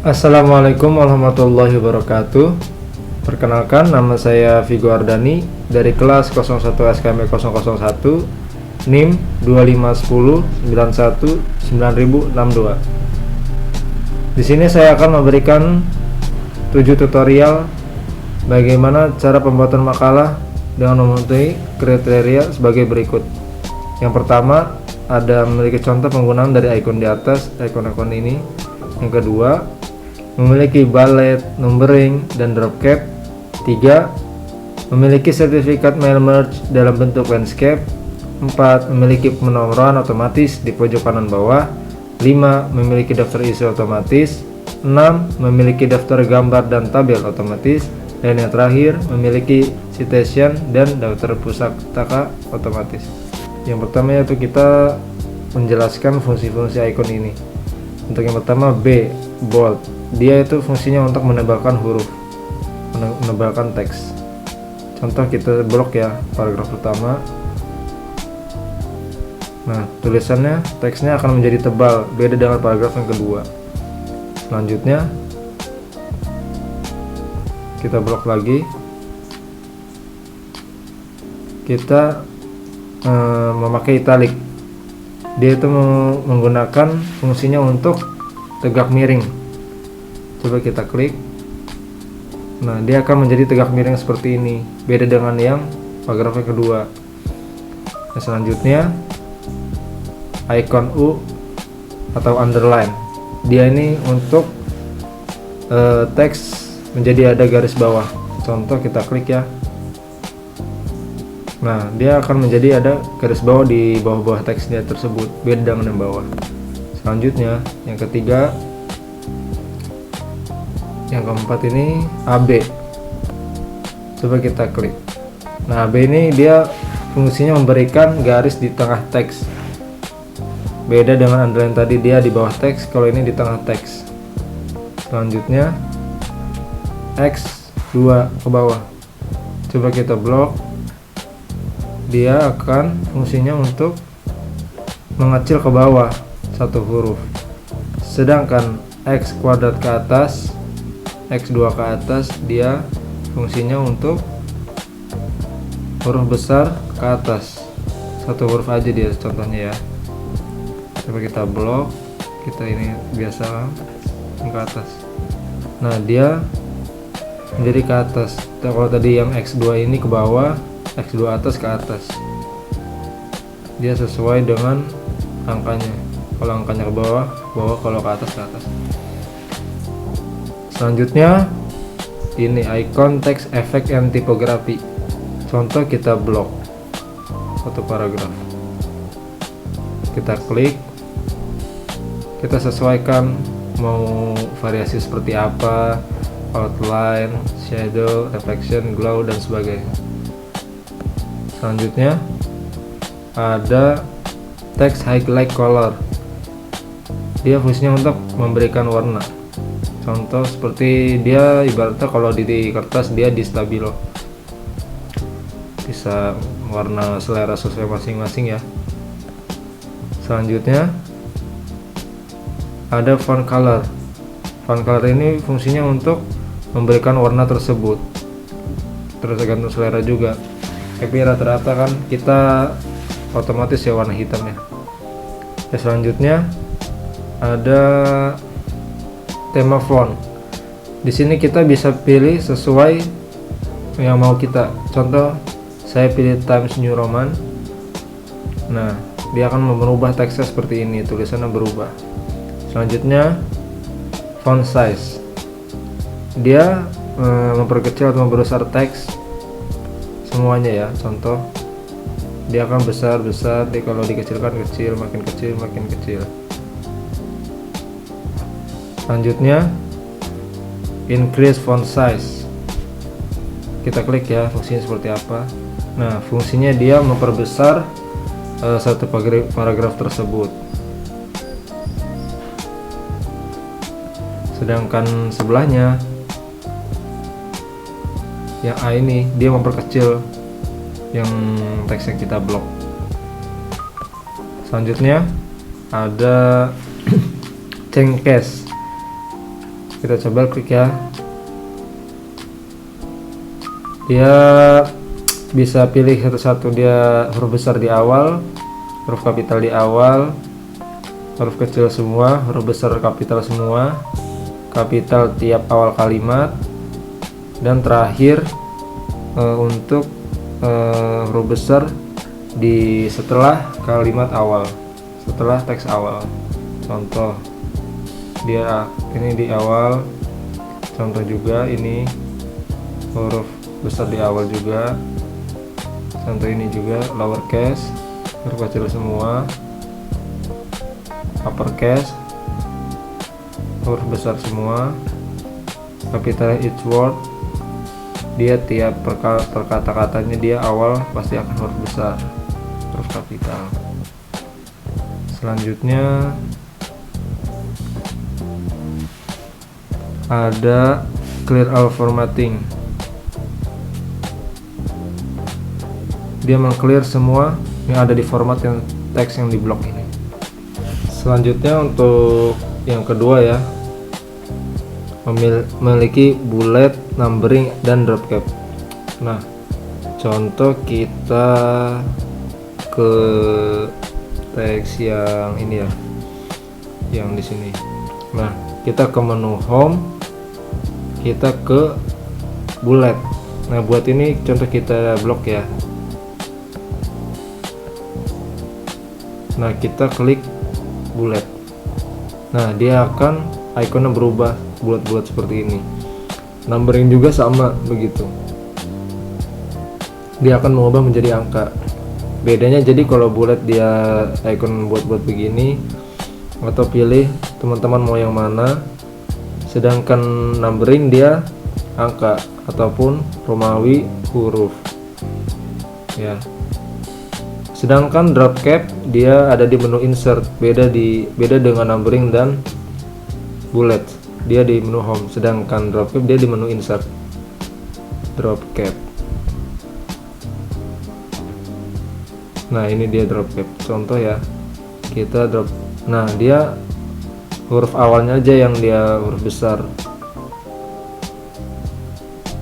Assalamualaikum warahmatullahi wabarakatuh. Perkenalkan, nama saya Vigo Ardani dari kelas 01 SKM 001 NIM 2510919062. Di sini saya akan memberikan 7 tutorial bagaimana cara pembuatan makalah dengan memenuhi kriteria sebagai berikut. Yang pertama, ada memiliki contoh penggunaan dari icon di atas, icon-icon ini. Yang kedua, memiliki bullet, numbering, dan drop cap. 3. Memiliki sertifikat mail merge dalam bentuk landscape. 4. Memiliki penomoran otomatis di pojok kanan bawah. 5. Memiliki daftar isu otomatis. 6. Memiliki daftar gambar dan tabel otomatis. Dan yang terakhir, memiliki citation dan daftar pustaka otomatis. Yang pertama yaitu kita menjelaskan fungsi-fungsi icon ini. Untuk yang pertama, B, bold. Dia itu fungsinya untuk menebalkan huruf, menebalkan teks. Contoh kita blok ya, paragraf pertama. Nah, tulisannya, teksnya akan menjadi tebal, beda dengan paragraf yang kedua. Selanjutnya, kita blok lagi. Kita memakai italic. Dia itu menggunakan fungsinya untuk tegak miring. Coba kita klik. Nah, dia akan menjadi tegak miring seperti ini, beda dengan yang paragraf yang kedua. Nah, selanjutnya icon U atau underline. Dia ini untuk teks menjadi ada garis bawah. Contoh kita klik ya. Nah, dia akan menjadi ada garis bawah di bawah-bawah teksnya tersebut, beda dengan yang bawah. Selanjutnya, yang ketiga, yang keempat ini AB. Coba kita klik. Nah, AB ini dia fungsinya memberikan garis di tengah teks. Beda dengan underline tadi, dia di bawah teks, kalau ini di tengah teks. Selanjutnya, X2 ke bawah. Coba kita blok. Dia akan fungsinya untuk mengecil ke bawah satu huruf. Sedangkan X kuadrat ke atas, X2 ke atas, dia fungsinya untuk huruf besar ke atas. Satu huruf aja dia contohnya ya. Coba kita blok, kita ini biasa ke atas. Nah, dia menjadi ke atas. Kalau tadi yang X2 ini ke bawah, X2 atas ke atas. Dia sesuai dengan angkanya. Kalau angkanya ke bawah, bawah, kalau ke atas, ke atas. Selanjutnya, ini icon text effect and typography. Contoh kita blok satu paragraf. Kita klik. Kita sesuaikan mau variasi seperti apa, outline, shadow, reflection, glow, dan sebagainya. Selanjutnya ada text highlight color. Dia fungsinya untuk memberikan warna. Contoh seperti dia ibaratnya kalau di kertas dia di stabilo. Bisa warna selera sesuai masing-masing ya. Selanjutnya ada font color. Font color ini fungsinya untuk memberikan warna tersebut. Tergantung selera juga. Tapi rata-rata kan kita otomatis ya warna hitam ya. Selanjutnya ada tema font. Di sini kita bisa pilih sesuai yang mau kita. Contoh saya pilih Times New Roman. Nah, dia akan merubah teksnya seperti ini, tulisannya berubah. Selanjutnya font size. Dia memperkecil atau membesar teks semuanya ya. Contoh dia akan besar, dia kalau dikecilkan kecil, makin kecil. Selanjutnya increase font size. Kita klik ya, fungsinya seperti apa. Nah, fungsinya dia memperbesar satu paragraf tersebut. Sedangkan sebelahnya yang A ini dia memperkecil yang teks yang kita blok. Selanjutnya ada change case. Kita coba klik ya. Dia bisa pilih satu-satu, dia huruf besar di awal, huruf kapital di awal, huruf kecil semua, huruf besar kapital semua, kapital tiap awal kalimat, dan terakhir untuk huruf besar di setelah kalimat awal, setelah teks awal. Contoh dia ini di awal, contoh juga ini huruf besar di awal juga, contoh ini juga lowercase, huruf kecil semua, uppercase, huruf besar semua, capital each word, dia tiap perkata-katanya dia awal pasti akan huruf besar, huruf kapital. Selanjutnya ada clear all formatting. Dia meng-clear semua yang ada di format yang teks yang di blok ini. Selanjutnya untuk yang kedua ya, memiliki bullet, numbering, dan drop cap. Nah, contoh kita ke teks yang ini ya, yang di sini. Nah, kita ke menu home, kita ke bullet. Nah, buat ini contoh kita blok ya. Nah, kita klik bullet. Nah, dia akan ikonnya berubah bulat-bulat seperti ini. Numbering juga sama begitu. Dia akan mengubah menjadi angka. Bedanya jadi kalau bullet dia icon buat-buat begini, atau pilih teman-teman mau yang mana. Sedangkan numbering dia angka ataupun Romawi huruf. Ya. Sedangkan drop cap dia ada di menu insert, beda dengan numbering dan bullet. Dia di menu home, sedangkan drop cap dia di menu insert. Drop cap. Nah, ini dia drop cap. Contoh ya. Kita drop. Nah, dia huruf awalnya aja yang dia huruf besar.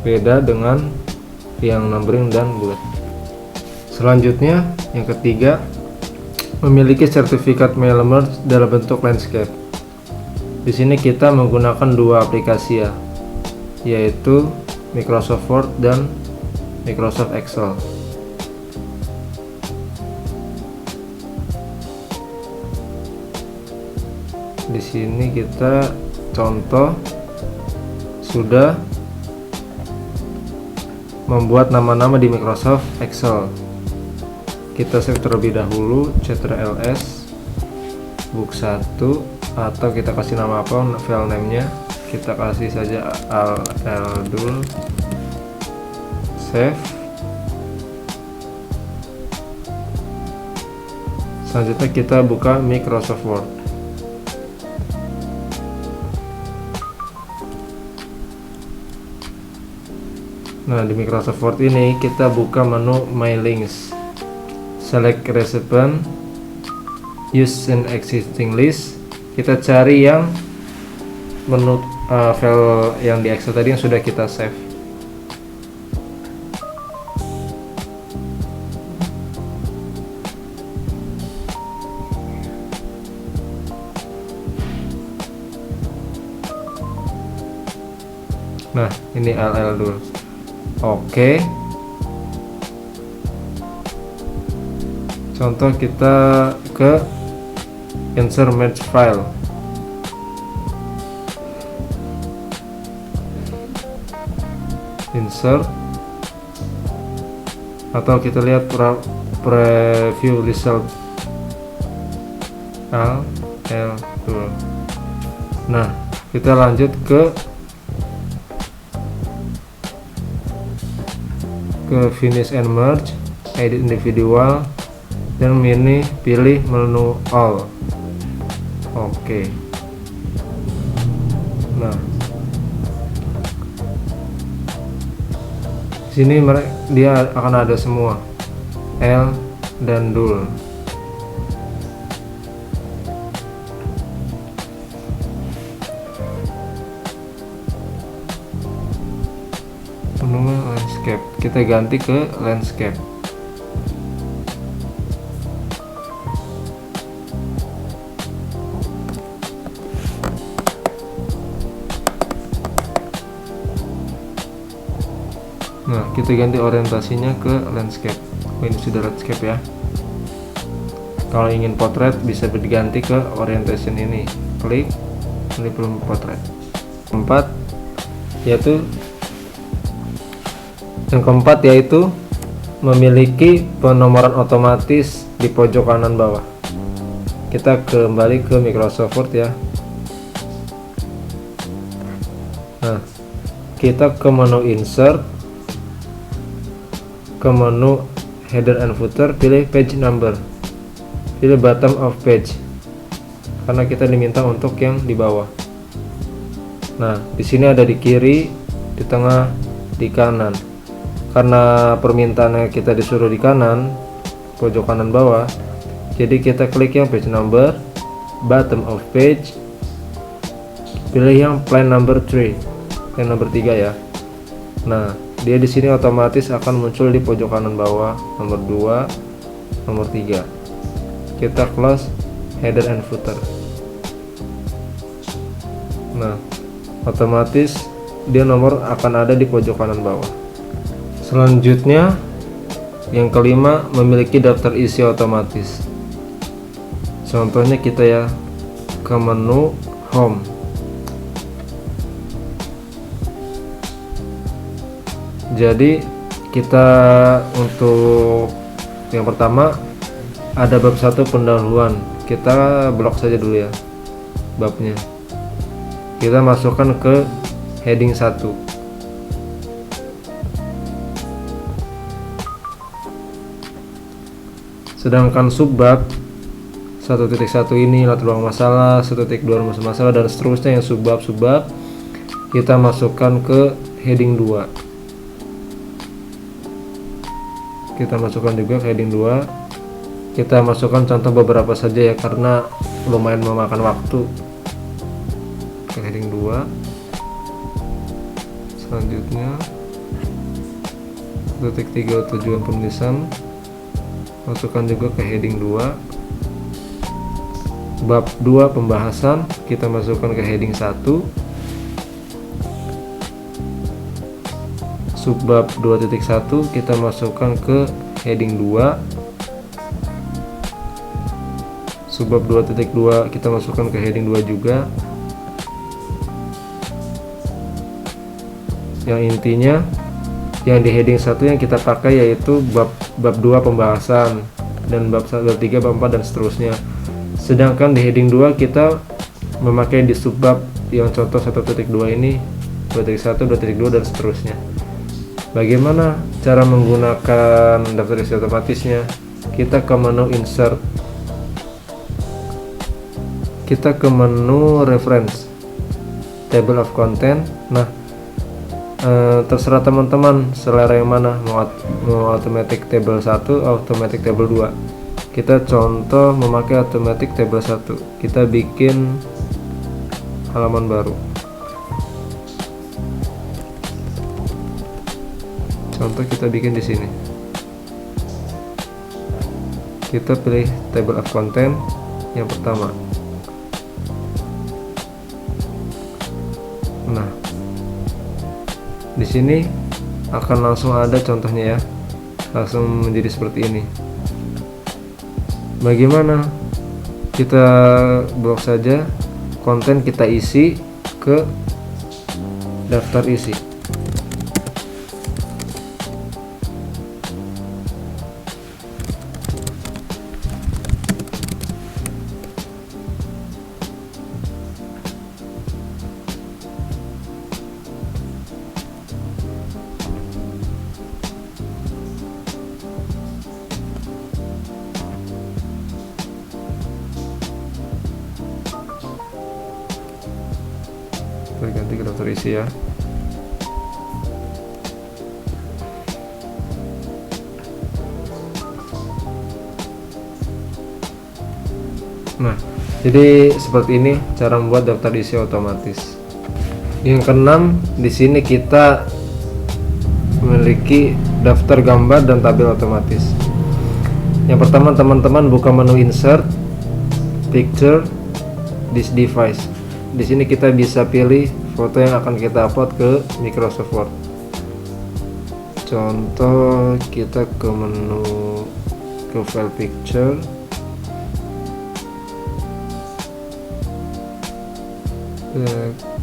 Beda dengan yang numbering dan bullet. Selanjutnya yang ketiga, memiliki sertifikat mail merge dalam bentuk landscape. Di sini kita menggunakan dua aplikasi ya, yaitu Microsoft Word dan Microsoft Excel. Di sini kita contoh sudah membuat nama-nama di Microsoft Excel. Kita save terlebih dahulu, Ctrl+S, book 1, atau kita kasih nama apa file name-nya. Kita kasih saja al-dul, save. Selanjutnya kita buka Microsoft Word. Nah, di Microsoft Word ini kita buka menu My Links, select recipient, use an existing list. Kita cari yang menu file yang di Excel tadi yang sudah kita save. Nah, ini LL dulu. Oke. Contoh kita ke insert merge file. Insert, atau kita lihat preview result L dulu. Nah, kita lanjut ke finish and merge, edit individual, dan pilih menu all. Oke. Nah, sini dia akan ada semua L dan dul. landscape. Kita ganti ke landscape. Nah, kita ganti orientasinya ke landscape. Ini sudah landscape ya. Kalau ingin portrait bisa diganti ke orientation ini. Klik, ini belum portrait. Yang keempat yaitu memiliki penomoran otomatis di pojok kanan bawah. Kita kembali ke Microsoft Word ya. Nah, kita ke menu insert, ke menu header and footer, pilih page number, pilih bottom of page karena kita diminta untuk yang di bawah. Nah, di sini ada di kiri, di tengah, di kanan. Karena permintaannya kita disuruh di kanan, pojok kanan bawah, jadi kita klik yang page number, bottom of page, pilih yang plain number 3, plain number 3 ya. Nah, dia di sini otomatis akan muncul di pojok kanan bawah, nomor 2, nomor 3. Kita close header and footer. Nah, otomatis dia nomor akan ada di pojok kanan bawah. Selanjutnya yang kelima, memiliki daftar isi otomatis. Contohnya kita ya ke menu home. Jadi kita untuk yang pertama ada bab 1 pendahuluan. Kita blok saja dulu ya babnya. Kita masukkan ke heading 1. Sedangkan subbab 1.1 ini latar belakang masalah, 1.2 rumus masalah dan seterusnya yang subbab kita masukkan ke heading 2. Kita masukkan juga ke heading 2. Kita masukkan contoh beberapa saja ya karena lumayan memakan waktu. Ke heading 2. Selanjutnya 1.3 tujuan penulisan, masukkan juga ke heading 2. Bab 2 pembahasan kita masukkan ke heading 1. Subbab 2.1 kita masukkan ke heading 2. Subbab 2.2 kita masukkan ke heading 2 juga. Yang intinya yang di heading 1 yang kita pakai yaitu bab 2 pembahasan dan bab 3, bab 4 dan seterusnya. Sedangkan di heading 2 kita memakai di subbab yang contoh 1.2 ini, 2.1, 2.2 dan seterusnya. Bagaimana cara menggunakan daftar isi otomatisnya? Kita ke menu insert, kita ke menu reference, table of content. Nah, terserah teman-teman selera yang mana, mau automatic table 1, automatic table 2. Kita contoh memakai automatic table 1. Kita bikin halaman baru. Contoh kita bikin di sini. Kita pilih table of content yang pertama. Nah, di sini akan langsung ada contohnya ya, langsung menjadi seperti ini. Bagaimana? Kita blok saja, konten kita isi ke daftar isi. Ganti ke daftar isi ya. Nah, jadi seperti ini cara membuat daftar isi otomatis. Yang keenam, di sini kita memiliki daftar gambar dan tabel otomatis. Yang pertama, teman-teman buka menu Insert, Picture, This Device. Di sini kita bisa pilih foto yang akan kita upload ke Microsoft Word. Contoh, kita ke menu ke File Picture,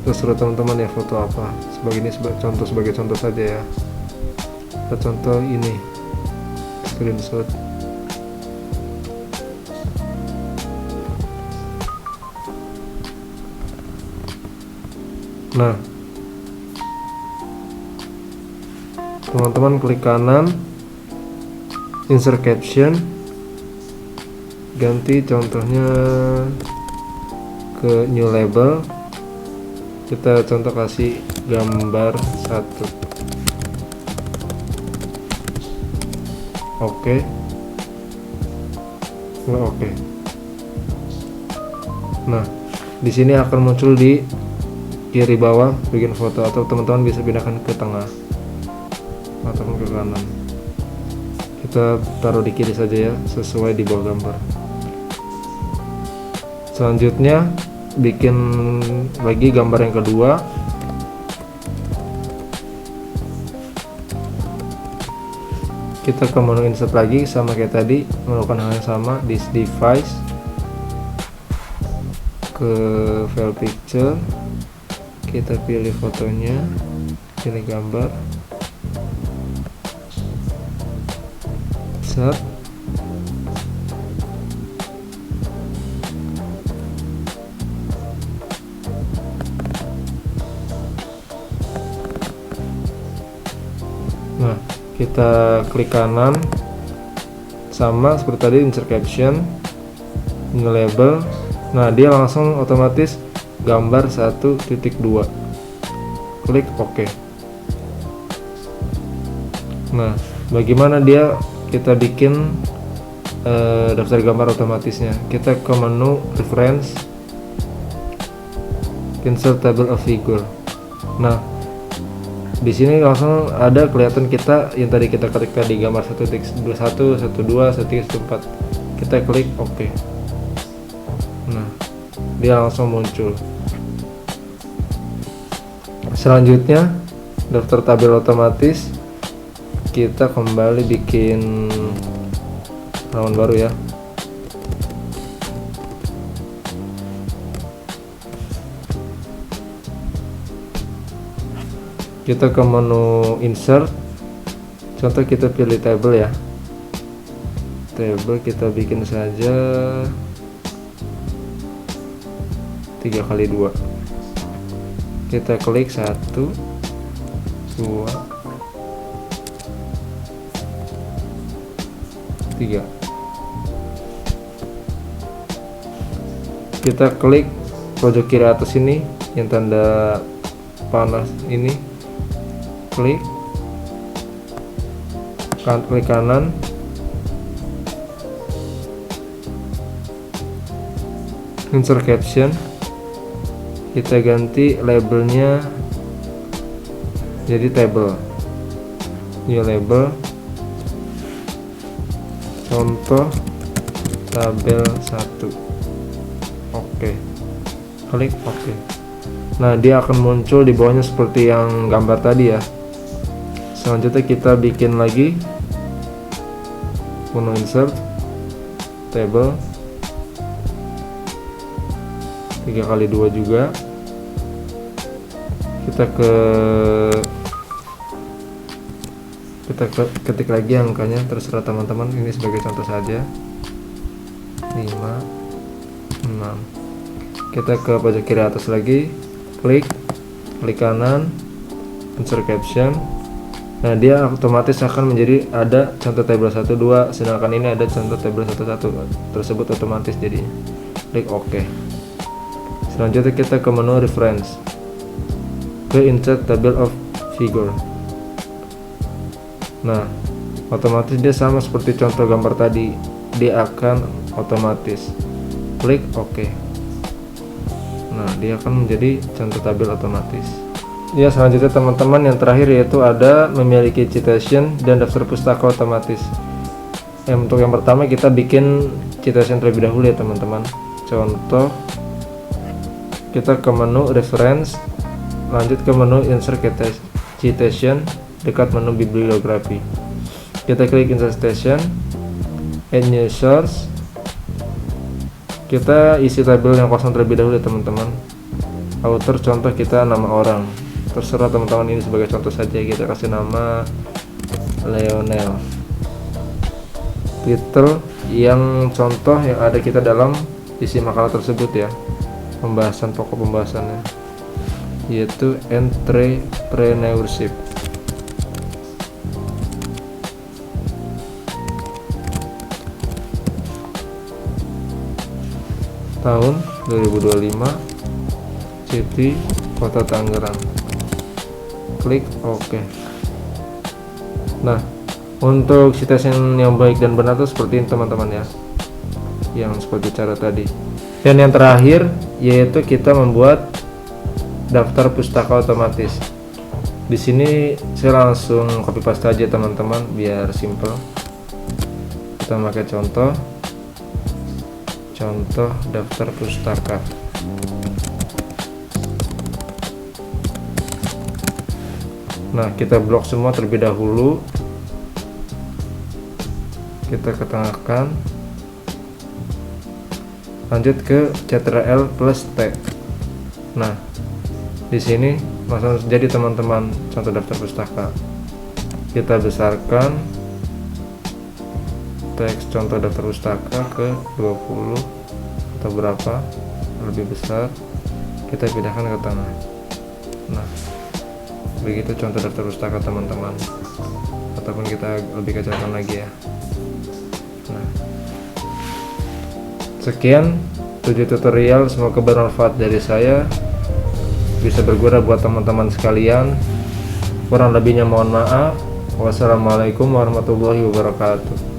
terserah teman-teman ya foto apa. Sebagai ini sebagai contoh saja ya. Kita contoh ini screenshot. Nah, teman-teman klik kanan, insert caption, ganti contohnya ke new label. Kita contoh kasih gambar 1. Oke. Oke. Nah, di sini akan muncul di kiri bawah bagian foto, atau teman-teman bisa pindahkan ke tengah ataupun ke kanan. Kita taruh di kiri saja ya, sesuai di bawah gambar. Selanjutnya bikin lagi gambar yang kedua. Kita ke menu insert lagi, sama kayak tadi, melakukan hal yang sama. This device, ke file picture, kita pilih fotonya, pilih gambar, set. Nah, kita klik kanan, sama seperti tadi, insert caption, new label. Nah, dia langsung otomatis gambar 1.2. Klik OK. Nah, bagaimana dia kita bikin daftar gambar otomatisnya? Kita ke menu reference, insert table of figure. Nah, di sini langsung ada kelihatan kita yang tadi kita ketik tadi, gambar 1.21, 12, 1.14. Kita klik OK. Nah, dia langsung muncul. Selanjutnya, daftar tabel otomatis, kita kembali bikin halaman baru ya. Kita ke menu insert, contoh kita pilih table ya. Table kita bikin saja 3x2. Kita klik 1, 2, 3. Kita klik pojok kiri atas ini yang tanda panah ini, klik kanan, insert caption, kita ganti labelnya jadi table, new label, contoh tabel 1. Oke. Klik OK. Nah, dia akan muncul di bawahnya seperti yang gambar tadi ya. Selanjutnya kita bikin lagi menu insert, table 3x2 juga. Kita ketik lagi angkanya, terserah teman-teman, ini sebagai contoh saja. 5, 6. Kita ke pojok kiri atas lagi, klik kanan, insert caption. Nah, dia otomatis akan menjadi ada contoh tabel 1, 2, sedangkan ini ada contoh tabel 1, 1 tersebut otomatis jadinya. Klik OK. Selanjutnya kita ke menu reference, ke insert table of figure. Nah, otomatis dia sama seperti contoh gambar tadi, dia akan otomatis. Klik OK. Nah, dia akan menjadi contoh tabel otomatis. Ya, selanjutnya teman-teman yang terakhir yaitu ada memiliki citation dan daftar pustaka otomatis. Untuk yang pertama kita bikin citation terlebih dahulu ya teman-teman. Contoh, kita ke menu reference, lanjut ke menu insert citation dekat menu bibliografi. Kita klik insert citation, add new source. Kita isi tabel yang kosong terlebih dahulu ya teman-teman. Author contoh kita nama orang, terserah teman-teman, ini sebagai contoh saja, kita kasih nama Lionel. Title yang contoh yang ada kita dalam isi makalah tersebut ya, pembahasan pokok pembahasannya yaitu entrepreneurship. Tahun 2025, city Kota Tangerang. Klik OK. Nah, untuk citation yang baik dan benar itu seperti ini teman-teman ya, yang seperti cara tadi. Dan yang terakhir yaitu kita membuat daftar pustaka otomatis. Di sini saya langsung copy paste aja teman-teman biar simple. Kita pakai contoh daftar pustaka. Nah, kita blok semua terlebih dahulu. Kita ketengahkan. Lanjut ke Ctrl plus T. Nah, di sini langsung jadi teman-teman contoh daftar pustaka. Kita besarkan teks contoh daftar pustaka ke 20 atau berapa, lebih besar. Kita pindahkan ke tengah. Nah, begitu contoh daftar pustaka teman-teman, ataupun kita lebih kecilkan lagi ya. Nah, sekian 7 tutorial, semoga bermanfaat dari saya, bisa berguna buat teman-teman sekalian. Kurang lebihnya mohon maaf. Wassalamualaikum warahmatullahi wabarakatuh.